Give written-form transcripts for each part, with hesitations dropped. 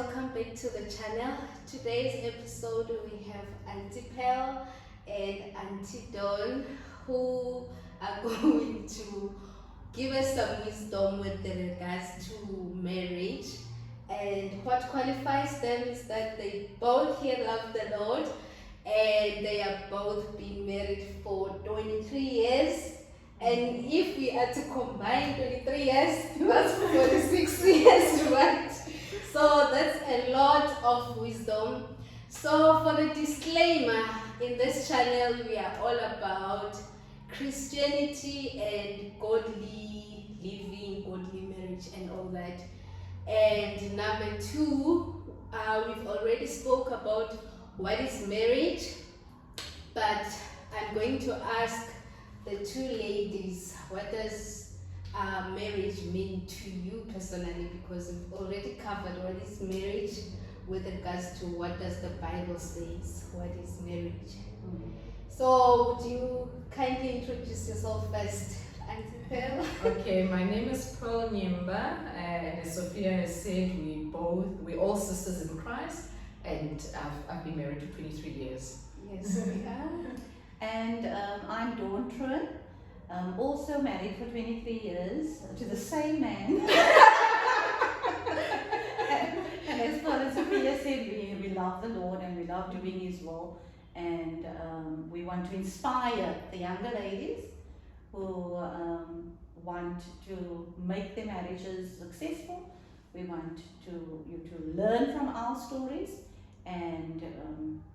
welcome back to the channel. Today's episode we have Auntie Pearl and Auntie Dawn who are going to give us some wisdom with regards to marriage. And what qualifies them is that they both here love the Lord and they have both been married for 23 years. And if we are to combine 23 years, that's 46 years, right? So that's a lot of wisdom. So for the disclaimer, in this channel we are all about Christianity and godly living, godly marriage and all that. And number two, we've already spoke about what is marriage, but I'm going to ask the two ladies, what does marriage mean to you personally? Because we've already covered what is marriage with regards to what does the Bible says, what is marriage. So would you kindly introduce yourself first, Auntie Pearl? Okay, my name is Pearl Nyimba, and as Sophia has said, we're all sisters in Christ, and I've been married for 23 years. Yes, we are. And I'm Dawn Truin, also married for 23 years to the same man. and as far as Sophia said, we love the Lord and we love doing His will. And we want to inspire the younger ladies who want to make their marriages successful. We want you to learn from our stories and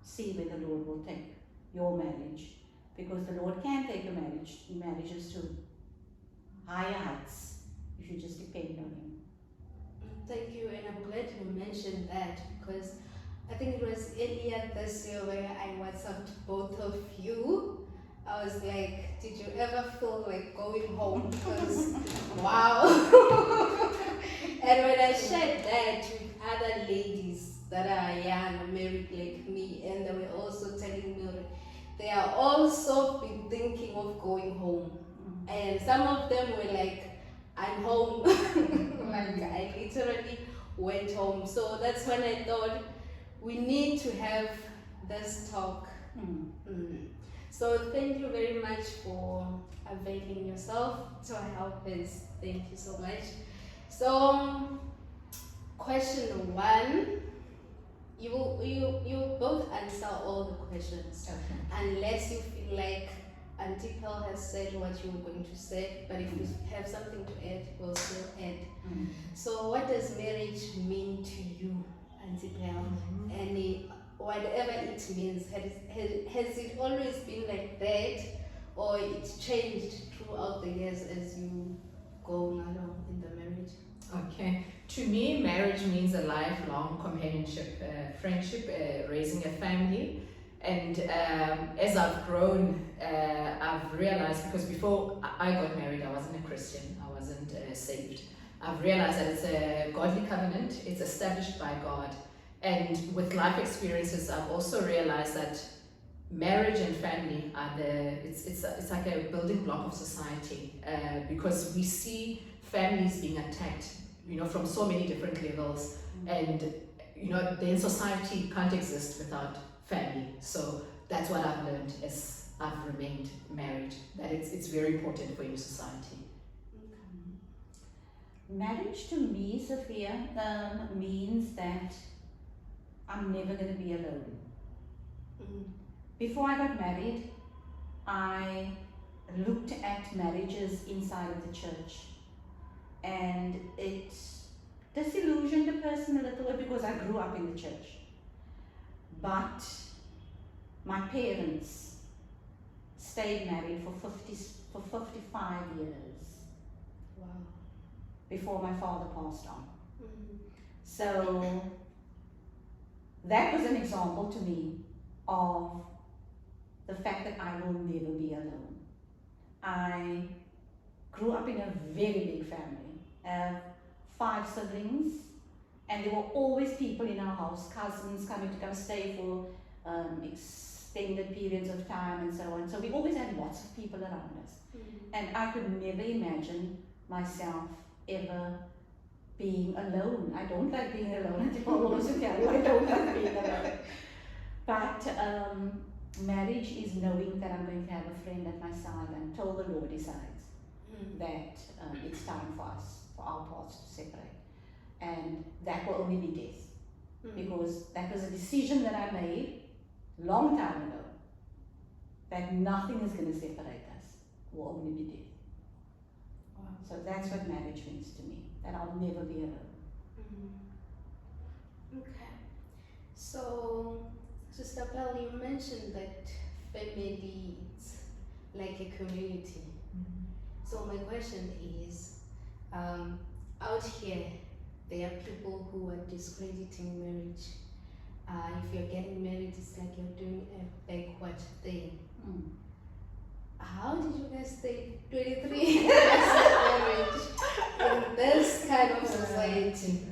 see where the Lord will take your marriage, because the Lord can take your marriages to higher heights if you just depend on Him. Thank you, and I'm glad you mentioned that, because I think it was earlier this year where I WhatsApped both of you. I was like, did you ever feel like going home? Because wow. And when I shared that with other ladies that are young, married like me, and they were also telling me they are also been thinking of going home. And some of them were like, I'm home. Like I literally went home. So that's when I thought we need to have this talk. So thank you very much for availing yourself to help us. Thank you so much. So question one, you both answer all the questions, unless you feel like Auntie Pearl has said what you were going to say, but if you have something to add, we'll still add. So what does marriage mean to you, Auntie Pearl? And whatever it means, has it always been like that, or it changed throughout the years as you go along in the marriage? Okay, to me, marriage means a lifelong companionship, friendship, raising a family. And as I've grown, I've realized, because before I got married, I wasn't a Christian, I wasn't saved. I've realized that it's a godly covenant, it's established by God. And with life experiences, I've also realized that marriage and family are it's like a building block of society, because we see families being attacked, from so many different levels, and then society can't exist without family. So that's what I've learned as I've remained married, that it's very important for your society. Marriage to me, Sophia, means that I'm never going to be alone. Before I got married, I looked at marriages inside of the church, and it disillusioned a person a little bit because I grew up in the church. But my parents stayed married for 55 years. Wow. Before my father passed on. So that was an example to me of the fact that I will never be alone. I grew up in a very big family, 5 siblings, and there were always people in our house, cousins coming to come stay for extended periods of time and so on. So we always had lots of people around us. And I could never imagine myself ever being alone. I don't like being alone. I don't like being alone. But marriage is knowing that I'm going to have a friend at my side until the Lord decides that it's time for us, for our paths to separate. And that will only be death. Because that was a decision that I made long time ago. That nothing is going to separate us. Will only be death. Wow. So that's what marriage means to me. That I'll never be alone. Okay. So, Sister Pearl, you mentioned that family is like a community. So my question is, out here, there are people who are discrediting marriage. If you're getting married, it's like you're doing a backward thing. How did you guys stay 23 years of marriage in this kind of society?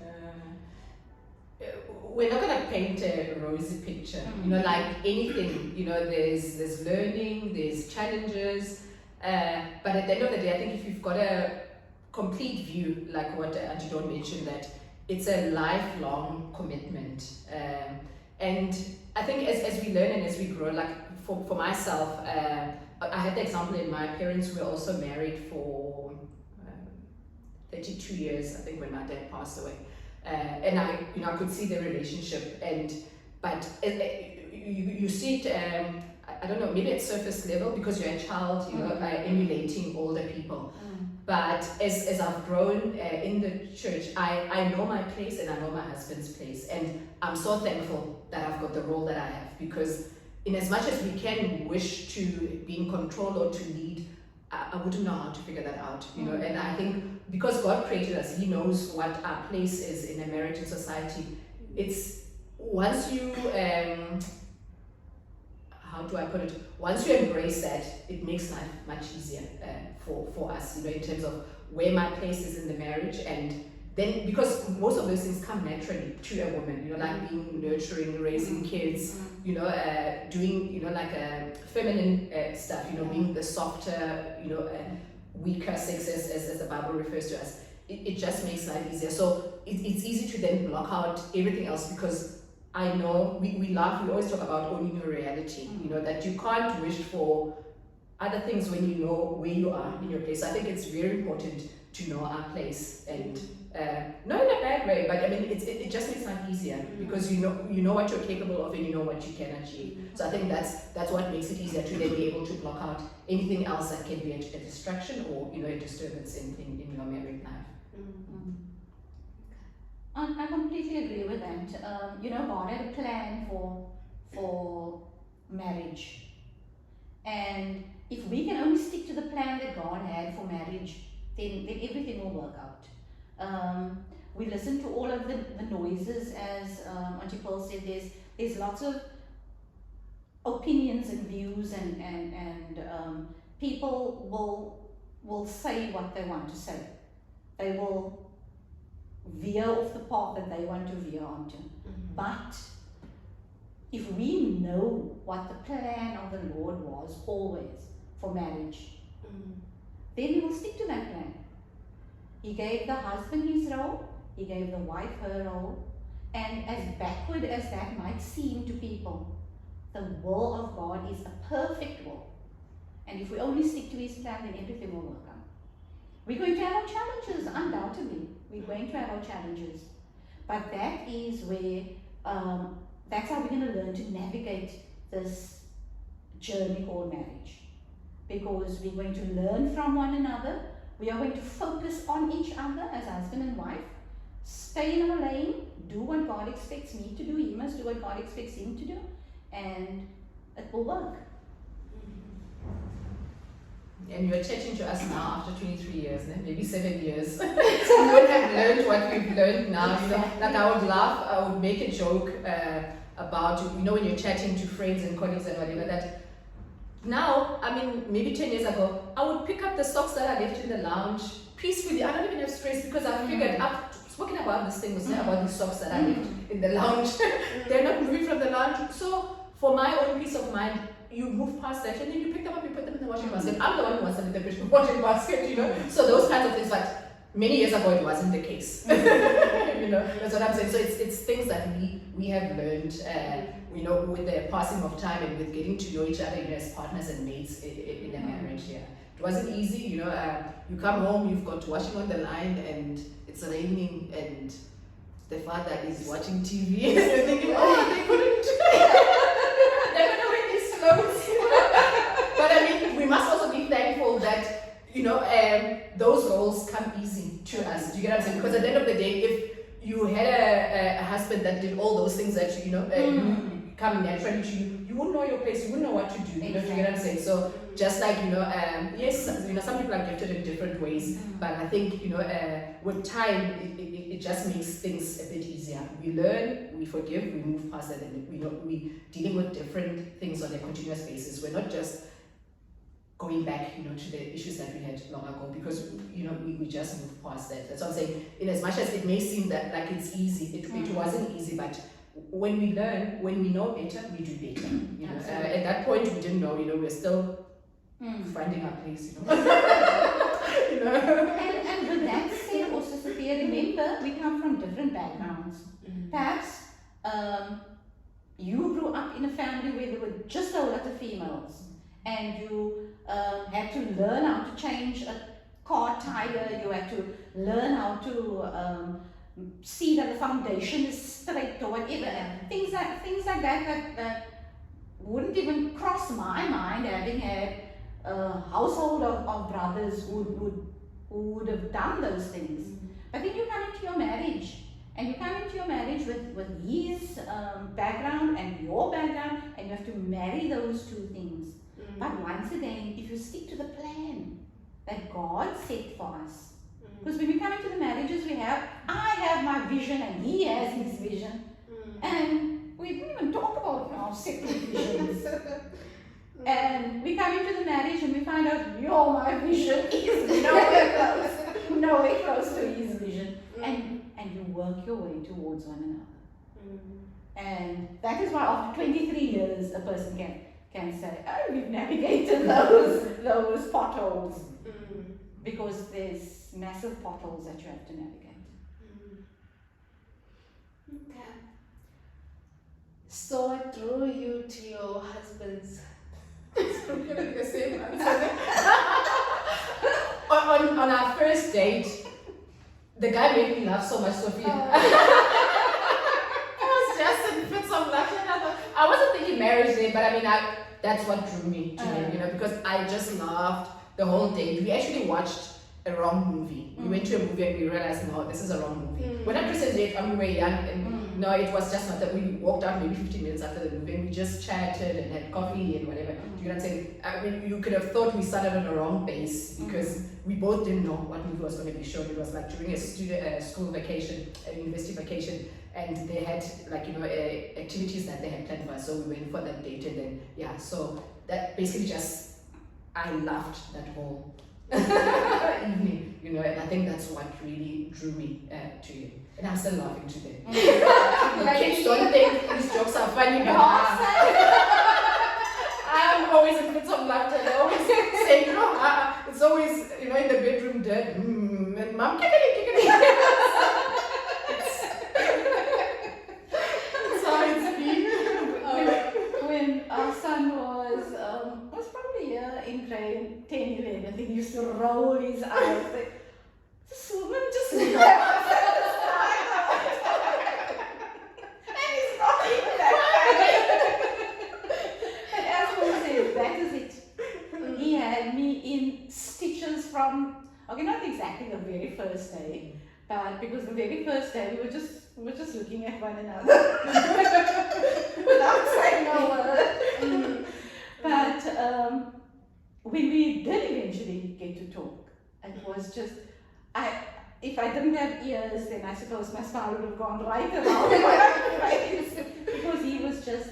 We're not gonna paint a rosy picture, you know, like anything, you know, there's learning, there's challenges, but at the end of the day, I think if you've got a complete view, like what Auntie Dawn mentioned, that it's a lifelong commitment, and I think as we learn and as we grow, like for myself, I had the example in my parents were also married for 32 years, I think, when my dad passed away. And I could see the relationship, but you see it. I don't know, maybe at surface level because you're a child, you know, emulating older people. But as I've grown in the church, I know my place and I know my husband's place, and I'm so thankful that I've got the role that I have, because in as much as we can wish to be in control or to lead, I wouldn't know how to figure that out, you know. And I think because God created us, He knows what our place is in a marriage and society. It's once you, how do I put it? Once you embrace that, it makes life much easier for us, you know, in terms of where my place is in the marriage. And then, because most of those things come naturally to a woman, you know, like being nurturing, raising kids, you know, doing, you know, like feminine stuff, you know, being the softer, you know, weaker sex as the Bible refers to us. It just makes life easier. So it's easy to then block out everything else, because I know we always talk about owning your reality, you know, that you can't wish for other things when you know where you are in your place. So I think it's very important to know our place, and not in a bad way, but I mean it just makes life easier, because you know what you're capable of and you know what you can achieve. So I think that's what makes it easier to then be able to block out anything else that can be a distraction or, you know, a disturbance in your married life. I completely agree with that. You know, God had a plan for marriage, and if we can only stick to the plan that God had for marriage, then everything will work out. We listen to all of the noises, as Auntie Pearl said. There's lots of opinions and views, and people will say what they want to say. They will veer off the path that they want to veer onto. But if we know what the plan of the Lord was always for marriage, then we will stick to that plan. He gave the husband his role, He gave the wife her role, and as backward as that might seem to people, the will of God is a perfect will. And if we only stick to His plan, then everything will work out. We're going to have our challenges, undoubtedly. We're going to have our challenges. But that is where, that's how we're going to learn to navigate this journey called marriage. Because we're going to learn from one another. We are going to focus on each other as husband and wife. Stay in our lane. Do what God expects me to do. He must do what God expects him to do. And it will work. And you're chatting to us now after 23 years, maybe 7 years. So we would have learned what we've learned now. You know, like I would laugh, I would make a joke about, you know, when you're chatting to friends and colleagues and whatever, that now, I mean, maybe 10 years ago, I would pick up the socks that I left in the lounge peacefully. I don't even have stress, because I've figured, I've spoken about this thing, about the socks that I left in the lounge. They're not moving from the lounge. So for my own peace of mind, you move past that and then you pick them up, you put them in the washing basket. I'm the one who wants them in the washing basket, you know. So those kinds of things, but many years ago it wasn't the case. That's what I'm saying. So it's things that we have learned, with the passing of time and with getting to know each other, as partners and mates in a marriage. Yeah, it wasn't easy. You come home, you've got washing on the line, and it's raining, and the father is watching TV, and you're thinking, oh, they couldn't. They're gonna win these slows. But I mean, we must also be thankful that those roles come easy to us. Do you get what I'm saying? Because at the end of the day, if you had a husband that did all those things that come naturally to you, you wouldn't know your place, you wouldn't know what to do. You know, do you get what I'm saying? So just like yes, some people are gifted in different ways, but I think with time, it just makes things a bit easier. We learn, we forgive, we move past it, and we dealing with different things on a continuous basis. We're not just going back, to the issues that we had long ago, because we just moved past that. That's what I'm saying. In as much as it may seem that like it's easy, it wasn't easy, but when we learn, when we know better, we do better. At that point, we didn't know. We're still finding our place. And with that said, also Sophia, remember we come from different backgrounds. Perhaps you grew up in a family where there were just a lot of females, and you had to learn how to change a car tire. You had to learn how to see that the foundation is straight or whatever. And things like that wouldn't even cross my mind, having had a household of brothers who would have done those things. But then you come into your marriage, and you come into your marriage with his background and your background, and you have to marry those two things. But once again, if you stick to the plan that God set for us, because when we come into the marriages, I have my vision and he has his vision, and we didn't even talk about our separate visions. And we come into the marriage and we find out, my vision is nowhere close to his vision, and you work your way towards one another. And that is why after 23 years, a person can say, oh, we've navigated those potholes, because there's massive potholes that you have to navigate. Okay. So what drew you to your husband's? It's probably the same answer. on our first date, the guy made me laugh so much, Sophia. I was just in fits of laughter. I wasn't thinking marriage then, but I mean, that's what drew me to him, because I just laughed the whole day. We actually watched a wrong movie. We went to a movie and we realized, no, this is a wrong movie. When I presented it, we were young, and no, it was just not that. We walked out maybe 15 minutes after the movie and we just chatted and had coffee and whatever. Do you know what I'm saying? I mean, you could have thought we started on the wrong base, because we both didn't know what movie was going to be shown. It was like during a school vacation, a university vacation, and they had activities that they had planned for us, so we went for that date, and then so that basically I loved that whole evening, and I think that's what really drew me to him, and I'm still laughing today. Kids don't think these jokes are funny, but I'm always in fits of laughter. They always say, it's always in the bedroom, Dad, and Mom, When our son was probably in grade 10, 11, he used to roll his eyes like, this woman just and he's not even that kind. And as Paul said, that is it. He had me in stitches from, not exactly the very first day, but because the very first day we were just looking at one another without saying a word. But when we did eventually get to talk, it was just, if I didn't have ears, then I suppose my smile would have gone right around my face, because he was just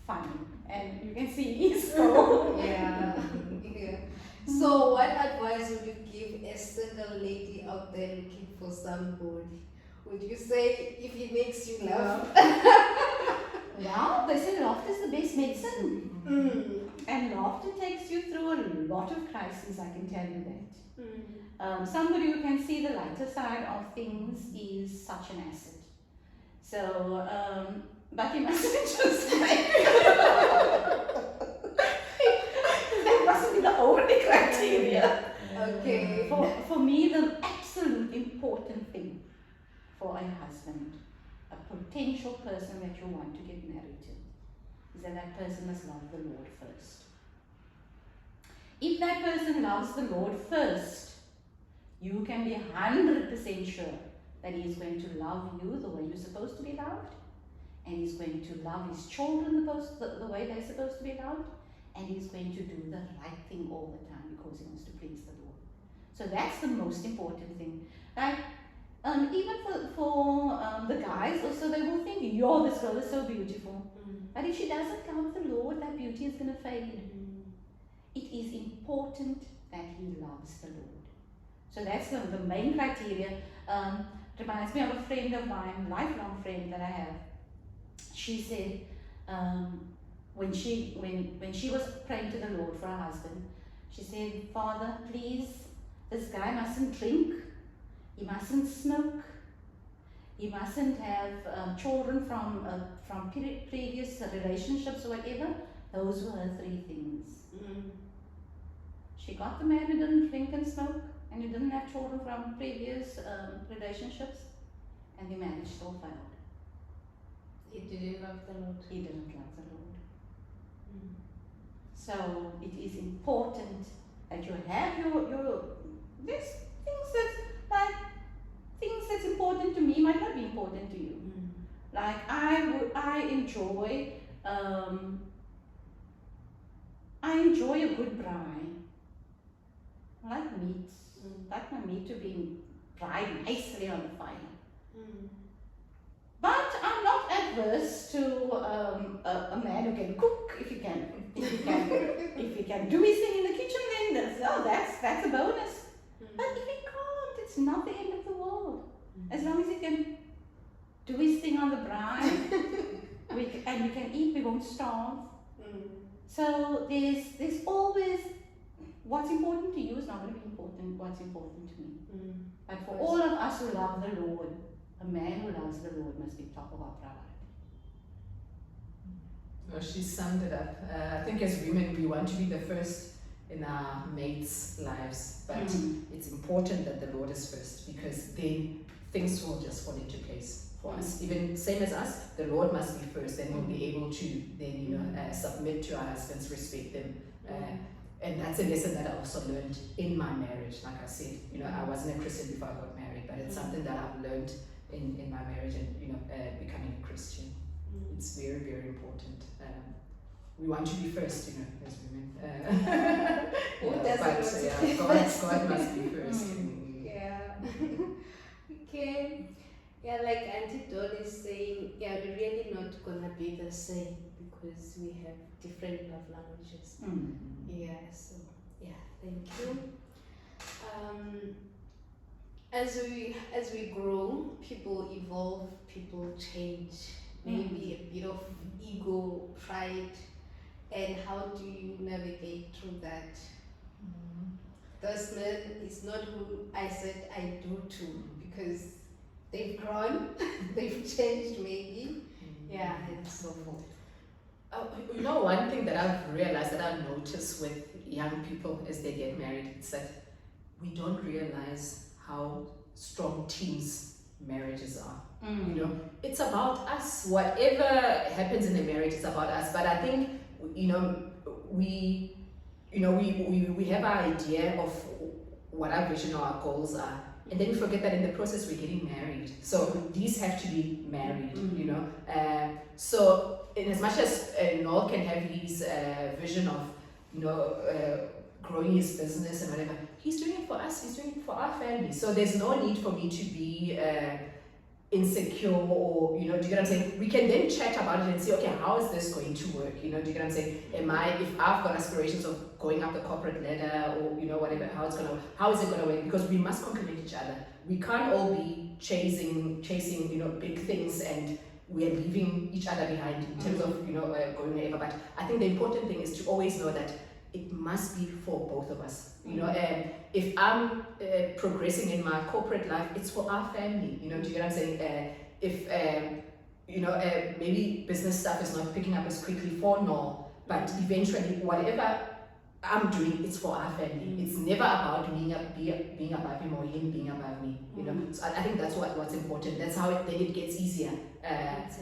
funny, and you can see he's so. Yeah. So what advice would you give a single lady out there looking for somebody? Would you say if he makes you laugh? Now, they say laughter is the best medicine. Mm. And laughter takes you through a lot of crises, I can tell you that. Mm. Somebody who can see the lighter side of things is such an asset. So, but you mustn't just like, that mustn't be the only criteria. Okay. For me, the absolute important thing for a husband, a potential person that you want to get married to, is that that person must love the Lord first. If that person loves the Lord first, you can be 100% sure that he is going to love you the way you're supposed to be loved, and he's going to love his children the way they're supposed to be loved, and he's going to do the right thing all the time because he wants to please the Lord. So that's the most important thing. Like, even for the guys also, they will think, yo, this girl is so beautiful. Mm. But if she doesn't love the Lord, that beauty is going to fade. Mm. It is important that he loves the Lord. So that's the main criteria. Reminds me of a friend of mine, lifelong friend that I have. She said, when she was praying to the Lord for her husband, she said, Father, please, this guy mustn't drink, he mustn't smoke, he mustn't have children from previous relationships or whatever. Those were her 3 things. Mm. She got the man who didn't drink and smoke, and who didn't have children from previous relationships, and the marriage still failed. He didn't love the Lord. He didn't love the Lord. Mm. So it is important that you have your there's things that's important to me might not be important to you. Mm. Like I enjoy a good braai. I like meat. I like my meat to be fried nicely on the fire. Mm. But I'm not adverse to a man who can cook if he can do his thing in the kitchen. Then that's a bonus. But if he can't, it's not the end of the world. As long as he can do his thing on the braai, and we can eat, we won't starve. Mm. So there's always what's important to you is not going to be important. What's important to me. Mm. But for all of us who love the Lord, a man who loves the Lord must be top of our priority. Well, she summed it up. I think as women, we want to be the first in our mates' lives, but it's important that the Lord is first, because then things will just fall into place for us. Even same as us, the Lord must be first, then we'll be able to then submit to our husbands, respect them. And that's a lesson that I also learned in my marriage. Like I said, I wasn't a Christian before I got married, but it's something that I've learned in my marriage and becoming a Christian. It's very, very important. We want to be first, as women. God must be first. Yeah. Okay. Yeah, like Auntie Dawn is saying, we're really not gonna be the same because we have different love languages. Yeah, so thank you. As we grow, people evolve, people change. Maybe a bit of ego, pride, and how do you navigate through that? This man is not who I said I do to, because they've grown, they've changed maybe, and so forth. One thing that I've realized, that I've noticed with young people as they get married, is that we don't realize how strong teams marriages are. It's about us. Whatever happens in a marriage is about us. But I think we have our idea of what our vision or our goals are, and then we forget that in the process we're getting married. So these have to be married. So in as much as Noel can have his vision of growing his business and whatever, he's doing it for us. He's doing it for our family. So there's no need for me to be insecure, or do you get what I'm saying? We can then chat about it and say, okay, how is this going to work? Do you get what I'm saying? If I've got aspirations of going up the corporate ladder, or whatever, how is it gonna work? Because we must complement each other. We can't all be chasing big things, and we are leaving each other behind in terms of going wherever. But I think the important thing is to always know that it must be for both of us. If I'm progressing in my corporate life, it's for our family. Do you get what I'm saying? If maybe business stuff is not picking up as quickly for Noel, but eventually whatever I'm doing, it's for our family. It's never about being above him or him being above me. So I think that's what's important. That's how then it gets easier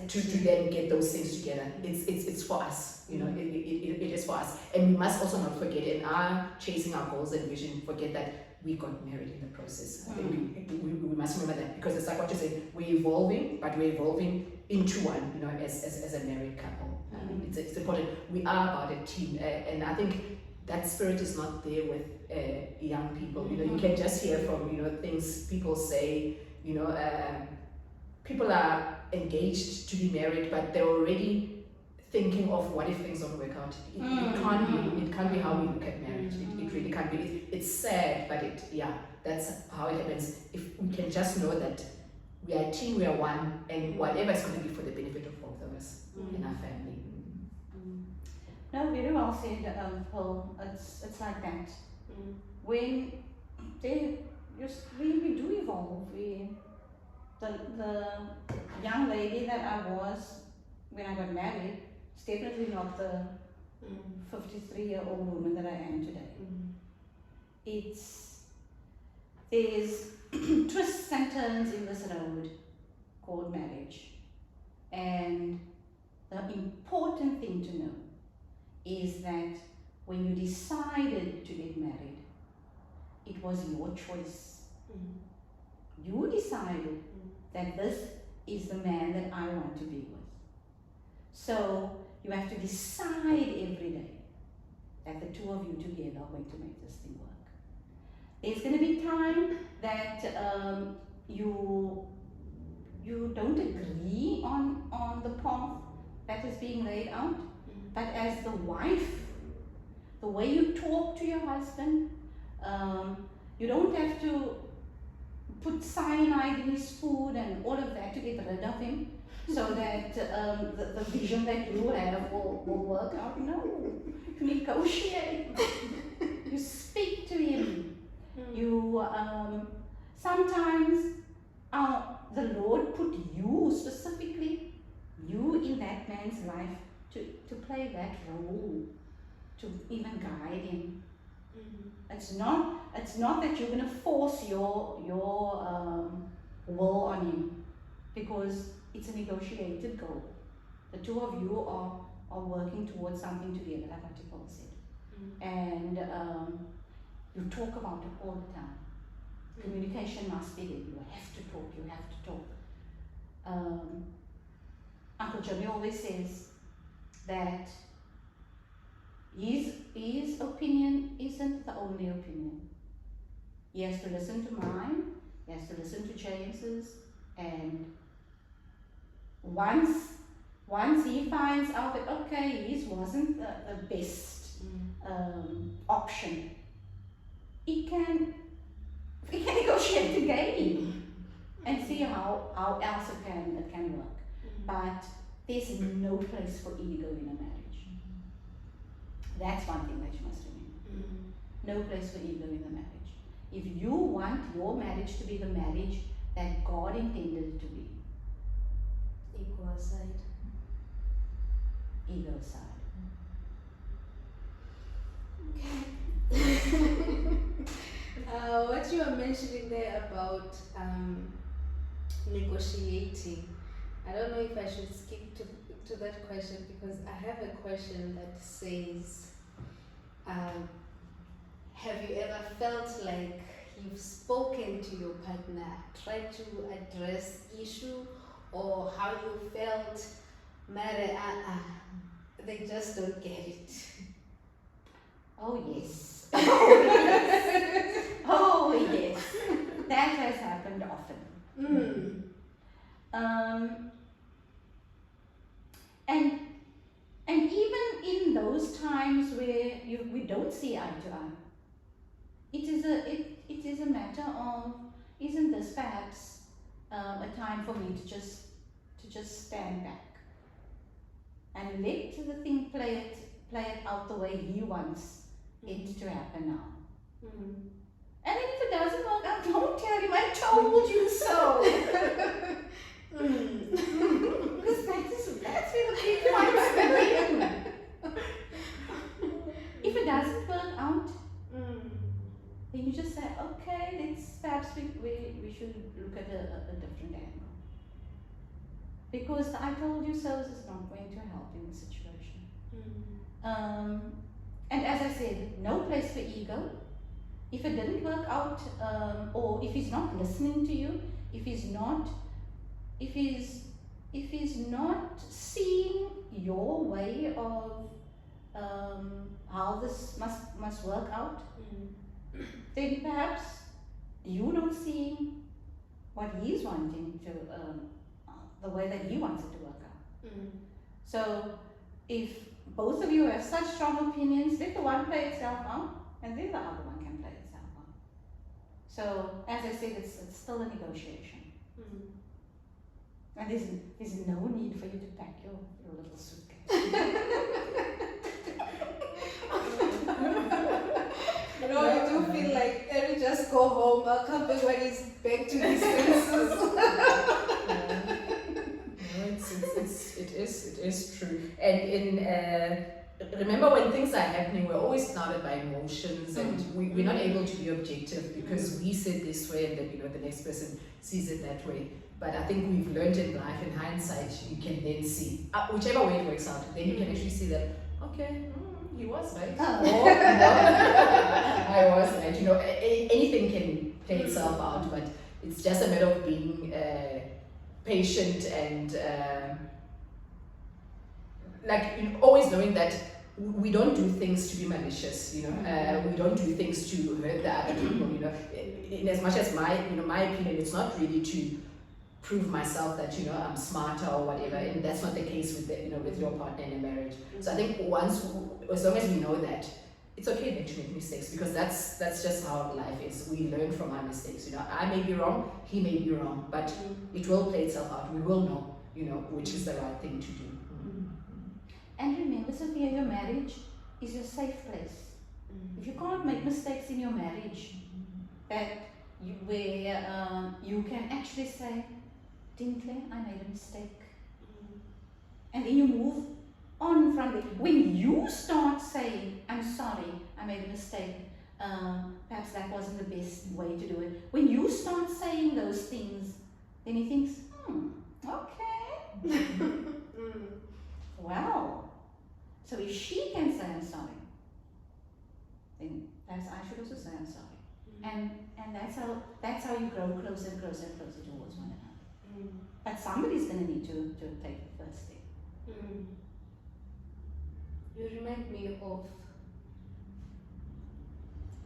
to then get those things together. It's for us. It is for us, and we must also not forget in our chasing our goals and vision, forget that we got married in the process. I think we must remember that, because it's like what you said, we're evolving, but we're evolving into one, as a married couple. It's important. We are about a team, and I think that spirit is not there with young people. You can just hear from things people say. People are engaged to be married, but they're already thinking of what if things don't work out. It can't be how we look at marriage. It really can't be. It's sad, but that's how it happens. If we can just know that we are a team, we are one, and whatever is going to be for the benefit of both of us and our family. No, very well said, Paul. It's like that. When we do evolve. The young lady that I was when I got married is definitely not the 53-year-old woman that I am today. There's twists and turns in this road called marriage, and the important thing to know is that when you decided to get married, it was your choice. You decided that this is the man that I want to be with. So you have to decide every day that the two of you together are going to make this thing work. There's going to be time that you don't agree on the path that is being laid out, but as the wife, the way you talk to your husband, you don't have to put cyanide in his food and all of that to get rid of him, so that the vision that you have will work out. No, you negotiate. You speak to him. You sometimes the Lord put you specifically, you in that man's life, to play that role, to even guide him. It's not that you're going to force your will on him, because it's a negotiated goal. The two of you are working towards something together, like what Paul said. And you talk about it all the time. Communication must be there. You have to talk. Uncle Jimmy always says that his opinion isn't the only opinion. He has to listen to mine, he has to listen to James's, and once he finds out that okay, his wasn't the best option, he can negotiate again and see how else it can work. But there's no place for ego in a marriage. That's one thing that you must remember. No place for ego in the marriage. If you want your marriage to be the marriage that God intended it to be, Ego aside. Ego aside. What you were mentioning there about negotiating, I don't know if I should skip to that question, because I have a question that says, have you ever felt like you've spoken to your partner, tried to address issue, or how you felt, Mary, they just don't get it? Oh yes. Oh yes. That has happened often. And even in those times where we don't see eye to eye, it is a matter of, isn't this perhaps a time for me to just to just stand back and let the thing play it out the way he wants it to happen now. Mm. And then if it doesn't work out, don't tell him, I told you so. Because that's where the big fights begin. If it doesn't work out, then you just say, okay, perhaps we should look at a different angle. Because the I told you so is not going to help in the situation. And as I said, no place for ego. If it didn't work out, or if he's not listening to you, if he's not seeing your way of how this must work out, then perhaps you don't see what he's wanting to, the way that he wants it to work out. So if both of you have such strong opinions, let the one play itself out, and then the other one can play itself out. So as I said, it's still a negotiation. And there's no need for you to pack your little suitcase. You know, I do feel like let me just go home. I'll come back when he's back to his senses. It is true. And in remember, when things are happening, we're always clouded by emotions, and we're not able to be objective because we said this way, and then the next person sees it that way. But I think we've learned in life, in hindsight, you can then see whichever way it works out. Then you can actually see that, okay, he was right. Or, I was right. Anything can play itself out, but it's just a matter of being patient and always knowing that we don't do things to be malicious. We don't do things to hurt the other people. In as much as my opinion, it's not really to prove myself that I'm smarter or whatever, and that's not the case with with your partner in a marriage. So I think as long as we know that, it's okay then to make mistakes, because that's just how life is. We learn from our mistakes. I may be wrong, he may be wrong, but it will play itself out. We will know, which is the right thing to do. And remember, Sophia, your marriage is your safe place. If you can't make mistakes in your marriage, where you can actually say, Dinkley, I made a mistake. And then you move on from there. When you start saying, I'm sorry, I made a mistake, perhaps that wasn't the best way to do it. When you start saying those things, then he thinks, okay. Wow. So if she can say I'm sorry, then perhaps I should also say I'm sorry. And that's how you grow closer and closer and closer towards one another. But somebody's going to need to take the first step. You remind me of,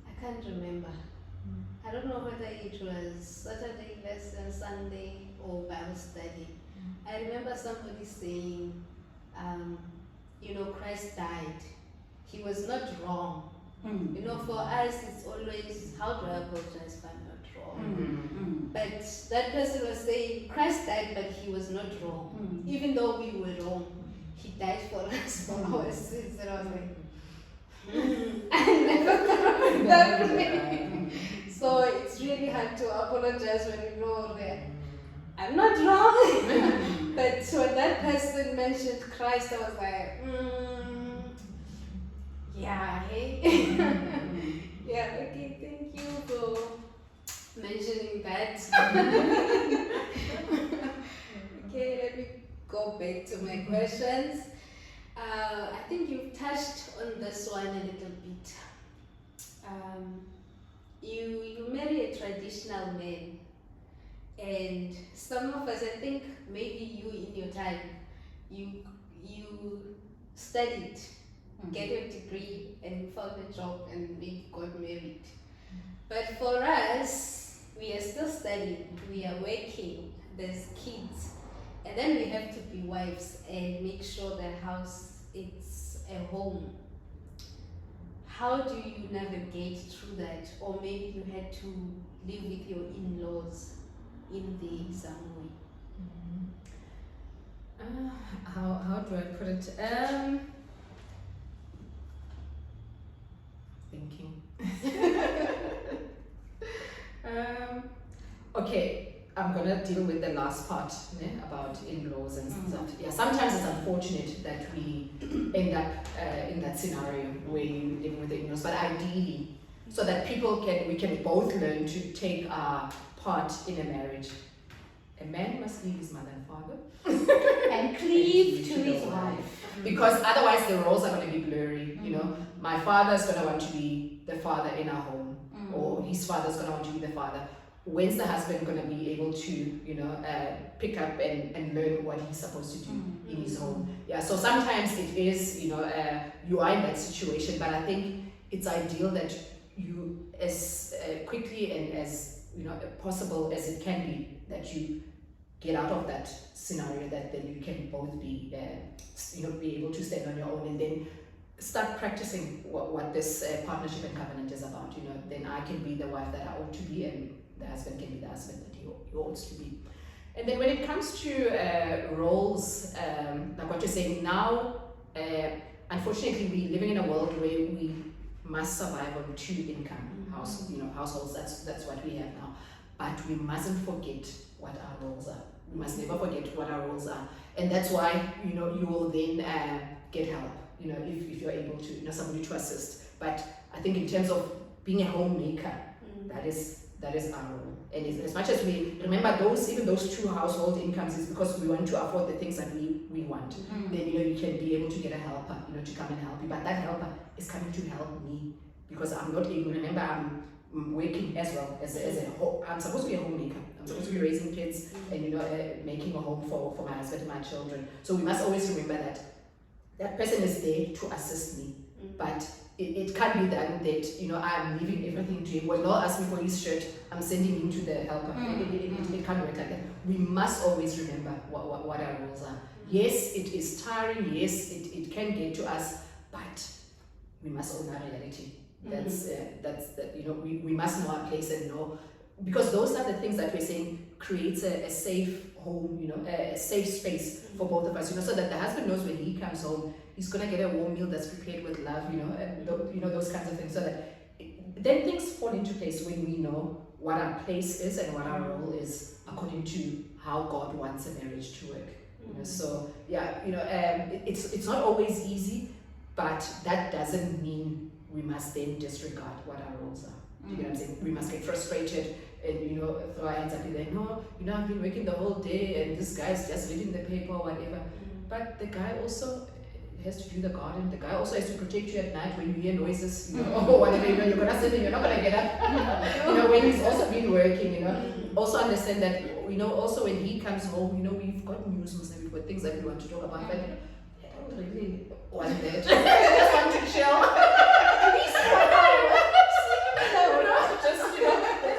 I can't remember. I don't know whether it was Saturday lesson, Sunday, or Bible study. I remember somebody saying, Christ died. He was not wrong. For us, it's always, how do I apologize if I'm not wrong? But that person was saying, Christ died, but he was not wrong. Even though we were wrong, he died for us, for our sins. And I was like, I never thought of that way. So it's really hard to apologize when you know that I'm not wrong. But when that person mentioned Christ, I was like, yeah, hey. Yeah, okay, thank you for mentioning that. Okay, let me go back to my questions. I think you've touched on this one a little bit. You marry a traditional man, and some of us, I think maybe you in your time, you studied, get your degree, and found a job, and maybe got married. But for us, we are still studying, we are working, there's kids, and then we have to be wives and make sure the house is a home. How do you navigate through that? Or maybe you had to live with your in-laws in the some way? do I put it? Thinking. Okay, I'm gonna deal with the last part about in-laws and stuff. Yeah, sometimes it's unfortunate that we end up in that scenario where you live with the in-laws, but ideally, so that we can both learn to take our part in a marriage. A man must leave his mother and father and cleave to his wife. Because otherwise the roles are going to be blurry. You know, my father's going to want to be the father in our home, or his father's going to want to be the father. When's the husband going to be able to, you know, pick up and learn what he's supposed to do in his home? Yeah, so sometimes it is, you know, you are in that situation, but I think it's ideal that you, as quickly and as, you know, possible as it can be, that you get out of that scenario, that then you can both be, you know, be able to stand on your own, and then start practicing what this partnership and covenant is about. You know, then I can be the wife that I ought to be, and the husband can be the husband that he ought to be. And then when it comes to roles, like what you're saying now, unfortunately we're living in a world where we must survive on 2 income households. That's what we have now. But we mustn't forget what our roles are. We must never forget what our roles are, and that's why, you know, you will then get help. You know, if you're able to, you know, somebody to assist. But I think in terms of being a homemaker, that is our role. And as much as we remember even those 2 household incomes is because we want to afford the things that we want. Then, you know, you can be able to get a helper, you know, to come and help you. But that helper is coming to help me, because I'm not able. Remember, I'm working as well as I'm supposed to be a homemaker. I'm supposed to be raising kids and, you know, making a home for my husband and my children. So we must always remember that person is there to assist me, but it can't be done that, you know, I'm leaving everything to him. When Lord asks me for his shirt, I'm sending him to the helper. It can't work like that. We must always remember what our roles are. Yes, it is tiring. Yes, it can get to us, but we must own our reality. That's you know, we must know our place and know, because those are the things that we're saying creates a safe home, you know, a safe space for both of us, you know, so that the husband knows when he comes home, he's gonna get a warm meal that's prepared with love, you know, and you know, those kinds of things, so that then things fall into place when we know what our place is and what our role is according to how God wants a marriage to work. You know, so yeah, you know, it's not always easy, but that doesn't mean we must then disregard what our roles are. Do you get what I'm saying? We must get frustrated and, you know, throw our hands up and like, no, you know, I've been working the whole day and this guy's just reading the paper or whatever. But the guy also has to do the garden. The guy also has to protect you at night when you hear noises, you know, or whatever, you know, you're gonna sit and you're not gonna get up. You know, when he's also been working, you know. Also understand that, you know, also when he comes home, you know, we've got news and we've got things that we want to talk about, but I don't really want that. I just want to chill.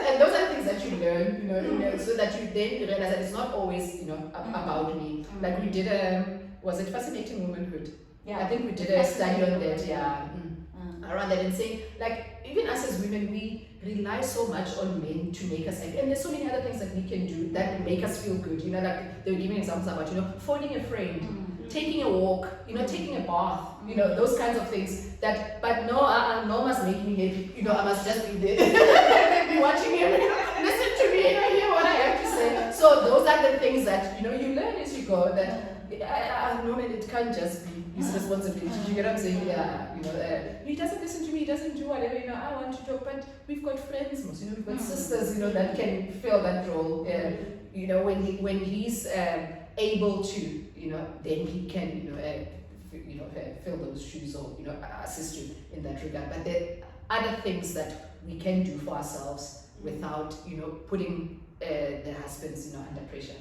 And those are things that you learn, you know, so that you then realize that it's not always, you know, about me. Like we did was it Fascinating Womanhood? Yeah. I think we did a study on that, around that, and saying, like, even us as women, we rely so much on men to make us happy. And there's so many other things that we can do that make us feel good. You know, like they were giving examples about, you know, phoning a friend, taking a walk, you know, taking a bath, you know, those kinds of things. That, but no, no must make me happy. You know, I must just be there, be watching him, listen to me, you know, hear what I have to say. So those are the things that, you know, you learn as you go. That no, man, it can't just be his responsibility. You get what I'm saying? Yeah, you know, he doesn't listen to me, he doesn't do whatever, you know, I want to talk, but we've got friends, you know, we've got sisters, you know, that can fill that role. You know, when he's able to, you know, then he can, you know, fill those shoes or, you know, assist you in that regard. But there are other things that we can do for ourselves without, you know, putting the husbands, you know, under pressure.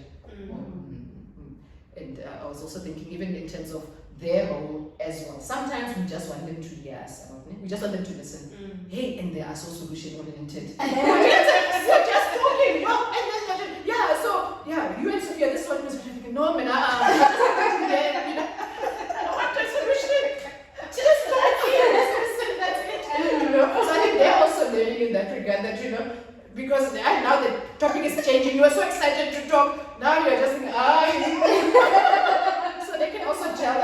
And I was also thinking, even in terms of their role as well. Sometimes we just want them to hear us about it. We just want them to listen. Hey, and they are so solution oriented. We're just talking. Oh, and then, yeah, so, yeah, you and Sophia, this one was no, man, I don't want a solution. Just listen, that's it. You know, so I think they're also learning in that regard that, you know, because now the topic is changing. You were so excited to talk. Now you're just so they can also gel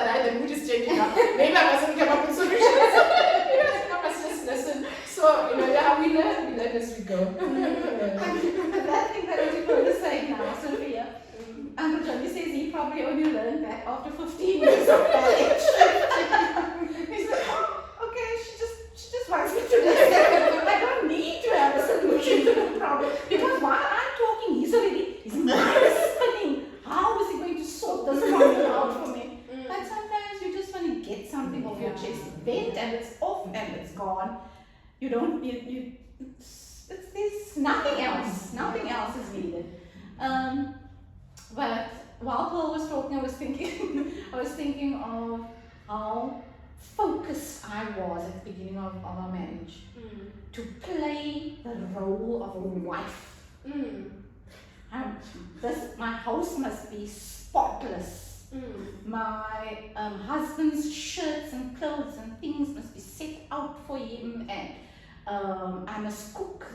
that after 15 years of marriage. He said, oh, okay, she just wants me to listen. I don't need to have a solution to the problem. Because while I'm talking, his mind is spinning. How is he going to sort this problem out for me? But sometimes you just want to get something off your chest, vent, and it's off and it's gone. You don't, there's nothing else. Nothing else is needed. But while Paul was talking, I was thinking of how focused I was at the beginning of our marriage to play the role of a wife. My house must be spotless. My husband's shirts and clothes and things must be set out for him, and I must cook.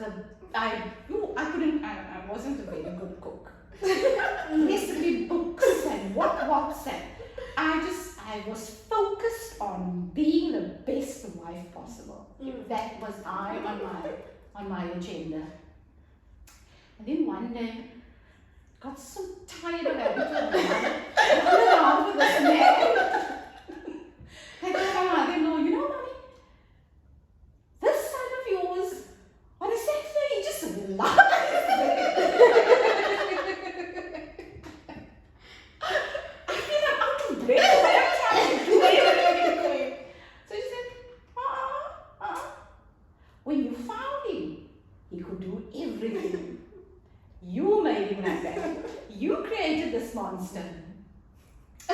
I wasn't a very good cook. Recipe books and what's and I was focused on being the best wife possible. That was on my agenda. And then one day, got so tired of having to run around with this man. I told my mother-in-law, you know, Mommy, this son of yours, on a Saturday, he just lies. I feel I'm out of breath. I'm trying to do everything. So she said, when you found him, he could do everything. You made him like that. You created this monster. So,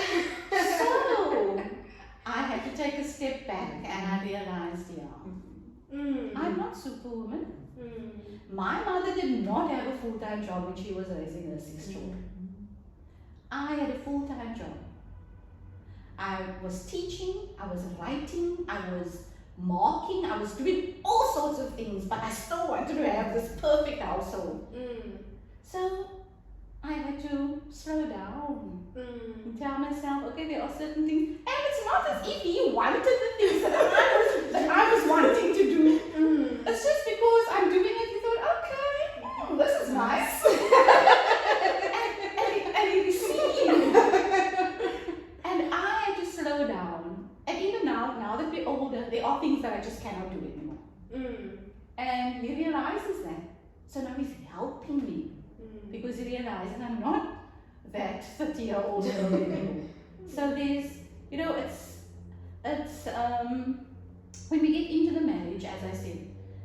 I had to take a step back and I realized, I'm not superwoman. My mother did not have a full-time job when she was raising her 6 children. I had a full-time job. I was teaching, I was writing, I was marking, I was doing all sorts of things, but I still wanted to have this perfect household. So I had to slow down and tell myself, okay, there are certain things, and it's not as if he wanted the things that I was wanting to do. It's just because I'm doing it, he thought, okay, this is nice. and he received. And I had to slow down. And even now that we're older, there are things that I just cannot do anymore. And he realizes that. So now he's helping me. Because he realizes I'm not that 30-year-old girl anymore. So there's, it's when we get into the marriage, as I said,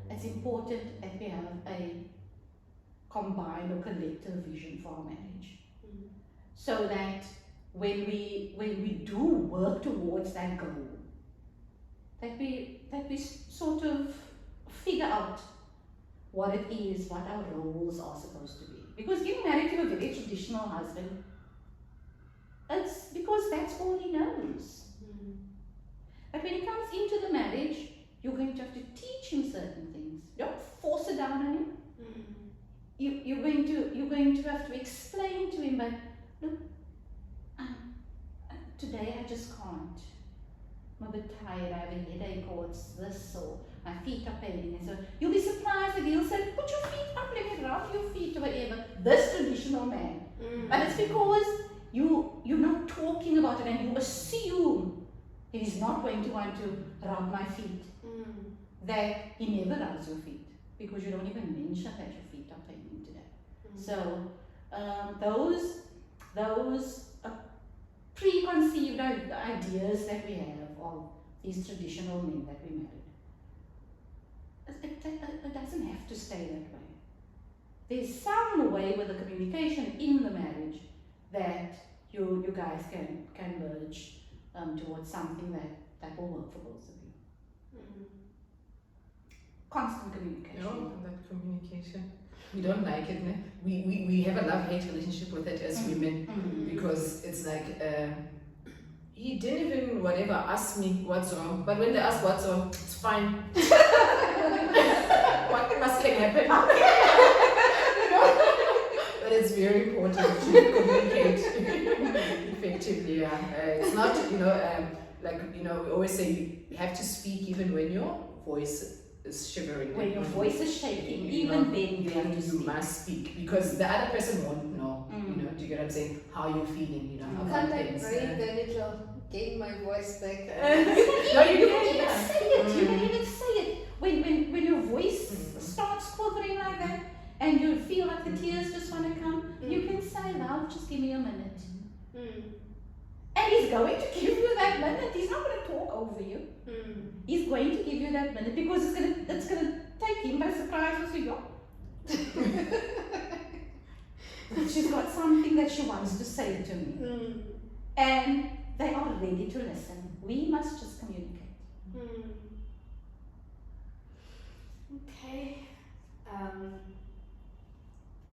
it's important that we have a combined or collective vision for our marriage. So that when we do work towards that goal, that we sort of figure out what it is, what our roles are supposed to be. Because getting married to a very traditional husband, it's because that's all he knows. But when he comes into the marriage, you're going to have to teach him certain things. Don't force it down on him. You're going to have to explain to him, but look, today I just can't. I'm a bit tired, I have a headache, or it's this, or my feet are paining. And so you'll be surprised that he'll say, put your feet up, let me rub your feet, or whatever. This traditional man. But it's because you're not talking about it, and you assume that he's not going to want to rub my feet. That he never rubs your feet, because you don't even mention that your feet are paining today. So those preconceived ideas that we have of these traditional men that we married, it doesn't have to stay that way. There's some way with the communication in the marriage that you guys can merge towards something that will work for both of you. Constant communication. No, that communication. We don't like it, ne? We have a love-hate relationship with it as women, because it's like, he didn't even ask me what's wrong, but when they ask what's wrong, it's fine. What must can happen? But it's very important to communicate effectively. It's not, we always say you have to speak even when your voice is shivering. When your voice is shaking, even then you have to speak. You must speak, because the other person won't know. you know, do you get what I'm saying? How you're feeling, you know, how Can't I things. breathe a little, gain my voice back? No, you You can can do even that. say it. You can even say it. When your voice starts quivering like that and you feel like the tears just want to come, you can say, love, just give me a minute. Mm. And he's going to give you that minute. He's not going to talk over you. Mm. He's going to give you that minute because it's gonna take him by surprise. Also, yeah. She's got something that she wants to say to me. Mm. And they are ready to listen. We must just communicate. Mm. Okay.